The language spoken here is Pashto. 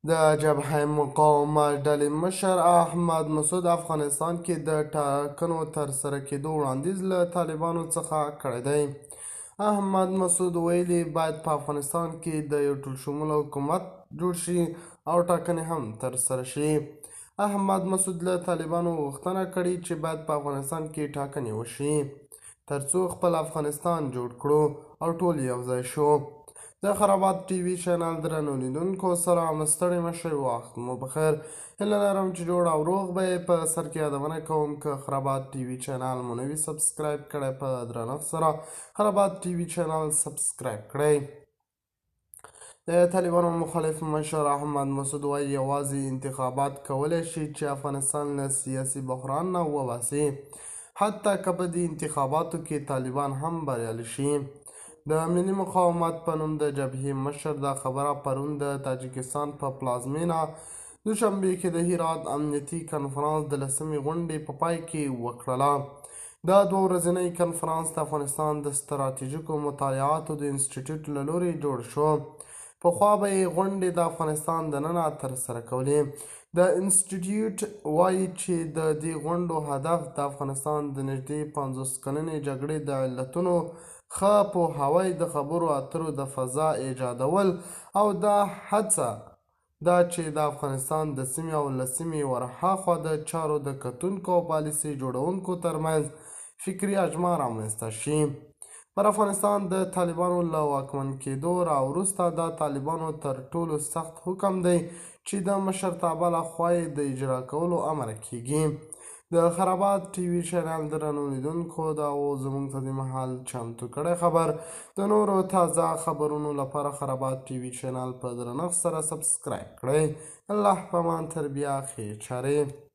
د جبهه مقاومت ډلې مشر احمد مسعود افغانستان کې د ټاکنو ترسره کېدو وړاندیز له طالبانو څخه کړی دی. احمد مسعود ویلي باید په افغانستان کې د یو ټولشموله حکومت جوړ شي او ټاکنې هم ترسره شي. احمد مسعود له طالبانو غوښتنه کړې چې باید په افغانستان کې ټاکنې وشي ترڅو خپل افغانستان جوړ کړو او ټول یو ځای شو. د خرابات ټي وي چینل درنو لیدونکو سلام، ستړي مشئ، وخت مو بخیر. هیله لرم چې جوړ او روغ به یې. په سر کې یادونه کوم که خرابات ټي وي چینل مو نه وي سبسکرایب کړی، په درنښت سره خرابات ټي وي چینل سبسکرایب کړئ. د طالبانو مخالف مشر احمد مسعود وایي یوازې انتخابات کولی شي چې افغانستان له سیاسي بحران نه وباسي، حتی که په دې انتخاباتو کې طالبان هم بریالي شي. د ملي مقاومت په نوم د جبهې مشر دا خبره پرون د تاجکستان په پلازمینه دوشنبې کې د هرات امنیتي کنفرانس د 10مې غونډې په پای کې وکړله. دا 2 ورځنی کنفرانس د افغانستان د ستراتیژیکو مطالعاتو د انسټیټیوټ له لوري جوړ شو. پخوا به یې غونډې د افغانستان دننه ترسره کولې. د انسټیټیوټ وایي چې د دې غونډو هدف د افغانستان د نږدې 50 کلنې جګړې د علتونو ښه پوهاوی، د خبرو اترو د فضا ایجادول او دا هڅه ده چې د افغانستان د سیمې او له سیمې ورهاخوا د چارو د کتونکو او پالیسۍ جوړونکو ترمنځ فکري اجماع رامنځته شي. پر افغانستان د طالبانو له واکمن کېدو راوروسته دا طالبانو تر ټولو سخت حکم دی چې د مشرتابه لخوا یې د اجرا کولو امر کیږي. د خرابات ټي وي چینل درنو لیدونکو دا و زموږ ته د مهال چمتو کړی خبر. د نورو تازه خبرونو لپاره خرابات ټي وي چینل په درنښت سره سبسکرایب کړئ. الله په امان، تر بیا ښې چارې.